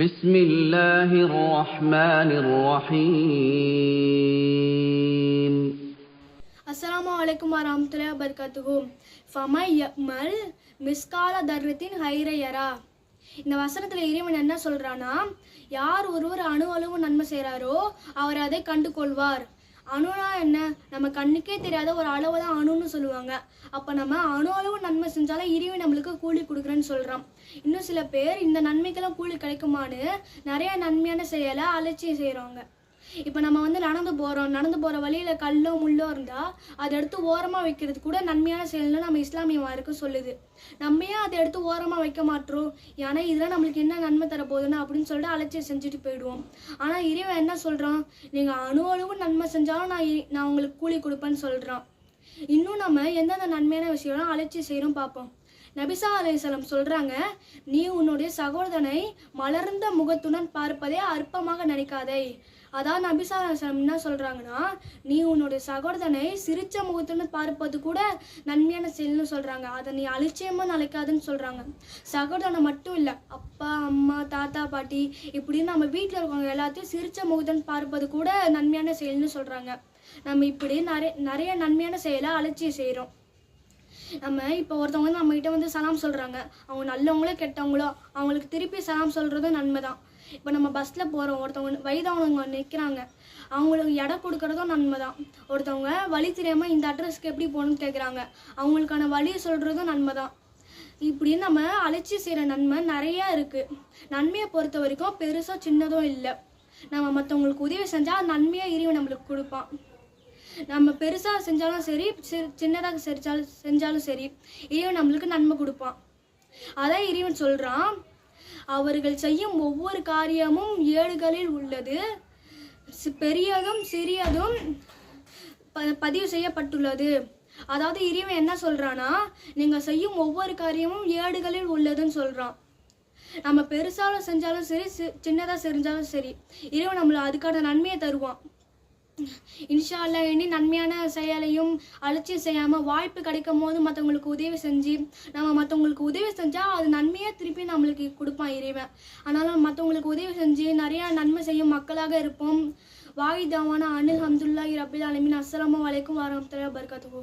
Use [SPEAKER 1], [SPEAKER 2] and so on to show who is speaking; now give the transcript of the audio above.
[SPEAKER 1] بسم الله الرحمن الرحيم.
[SPEAKER 2] السلام عليكم ورحمة الله وبركاته. فَمَن يَعْمَلْ مِثْقَالَ ذَرَّةٍ خَيْرًا يَرَهُ. இந்த வசனத்துல இறைவன் என்ன சொல்றானா, யார் ஒருவர் அணு அளவு நன்மை செய்றாரோ அவர் அதை கண்டு கொள்வார். அணுனா என்ன? நம்ம கண்ணுக்கே தெரியாத ஒரு அளவு தான் அணுன்னு சொல்லுவாங்க. அப்ப நம்ம அணு அளவு நன்மை செஞ்சாலும் இறைவன் நம்மளுக்கு கூலி கொடுக்குறேன்னு சொல்றான். இன்னும் சில பேர் இந்த நன்மைக்கெல்லாம் கூலி கிடைக்குமான்னு நிறைய நன்மையான செயலை அலட்சியம் செய்யறாங்க. இப்போ நம்ம நடந்து போகிற வழியில் கல்லோ முள்ளோ இருந்தால் அதை எடுத்து ஓரமாக வைக்கிறது கூட நன்மையான செயல்னு நம்ம இஸ்லாமிய மார்க்கம் சொல்லுது. நம்ம ஏன் அதை எடுத்து ஓரமாக வைக்க மாட்டோம்? ஏன்னா இதெல்லாம் நம்மளுக்கு என்ன நன்மை தர போகுதுன்னு அப்படின்னு சொல்லிட்டு அலட்சியம் செஞ்சுட்டு போயிடுவோம். ஆனால் இறைவன் என்ன சொல்கிறான், நீங்கள் அணு அளவு நன்மை செஞ்சாலும் நான் உங்களுக்கு கூலி கொடுப்பேன்னு சொல்கிறான். இன்னும் நம்ம எந்தெந்த நன்மையான விஷயம்லாம் அலட்சியம் செய்கிறோம் பார்ப்போம். நபிசா அலைஹிஸ்ஸலாம் சொல்றாங்க, நீ உன்னுடைய சகோதரனை மலர்ந்த முகத்துடன் பார்ப்பதே அற்பமாக நினைக்காதே. அதாவது நபிசா அலைஹிஸ்ஸலாம் என்ன சொல்றாங்கன்னா, நீ உன்னுடைய சகோதரனை சிரிச்ச முகத்துடன் பார்ப்பது கூட நன்மையான செயல்னு சொல்றாங்க. அதை நீ அலட்சியமா நினைக்காதுன்னு சொல்றாங்க. சகோதரனை மட்டும் இல்லை, அப்பா அம்மா தாத்தா பாட்டி இப்படின்னு நம்ம வீட்டில் இருக்கவங்க எல்லாத்தையும் சிரிச்ச முகத்துடன் பார்ப்பது கூட நன்மையான செயல்னு சொல்றாங்க. நம்ம இப்படி நிறைய நன்மையான செயலை அலட்சியம் செய்கிறோம். நம்ம இப்போ ஒருத்தவங்க நம்மகிட்ட சலாம் சொல்கிறாங்க, அவங்க நல்லவங்களோ கெட்டவங்களோ அவங்களுக்கு திருப்பி சலாம் சொல்கிறதும் நன்மை தான். இப்போ நம்ம பஸ்ஸில் போகிறோம், ஒருத்தவங்க வயதானவங்க நிற்கிறாங்க, அவங்களுக்கு இடம் கொடுக்குறதும் நன்மை தான். ஒருத்தவங்க வழி தெரியாமல் இந்த அட்ரஸ்க்கு எப்படி போகணும்னு கேட்குறாங்க, அவங்களுக்கான வழியை சொல்கிறதும் நன்மை தான். இப்படின்னு நம்ம அலட்சியம் செய்கிற நன்மை நிறையா இருக்குது. நன்மையை பொறுத்த வரைக்கும் பெருசாக சின்னதும் இல்லை. நம்ம மற்றவங்களுக்கு உதவி செஞ்சால் நன்மையாக இறைவன் நம்மளுக்கு கொடுப்பான். நம்ம பெருசாக செஞ்சாலும் சரி, சின்னதாக செஞ்சாலும் சரி, இறைவன் நம்மளுக்கு நன்மை கொடுப்பான். அதான் இறைவன் சொல்கிறான், அவர்கள் செய்யும் ஒவ்வொரு காரியமும் ஏடுகளில் உள்ளது, பெரியதும் சிறியதும் பதிவு செய்யப்பட்டுள்ளது. அதாவது இறைவன் என்ன சொல்கிறான்னா, நீங்கள் செய்யும் ஒவ்வொரு காரியமும் ஏடுகளில் உள்ளதுன்னு சொல்கிறான். நம்ம பெருசாக செஞ்சாலும் சரி, சின்னதாக செஞ்சாலும் சரி, இறைவன் நம்மளை அதுக்கான நன்மையை தருவான். இன்ஷா அல்லாஹ் இனி நன்மையான செயலையும் அலட்சியம் செய்யாமல் வாய்ப்பு கிடைக்கும் போது மற்றவங்களுக்கு உதவி செஞ்சு, நம்ம மற்றவங்களுக்கு உதவி செஞ்சால் அது நன்மையாக திருப்பி நம்மளுக்கு கொடுப்பான் இறைவன். அதனால் மற்றவங்களுக்கு உதவி செஞ்சு நிறையா நன்மை செய்யும் மக்களாக இருப்போம். வாஹிதாவான அனில் அல்ஹம்துலில்லாஹி ரப்பில் ஆலமீன். அஸ்ஸலாமு அலைக்கும் வரஹ்மத்துல்லாஹி வபரகாத்துஹு.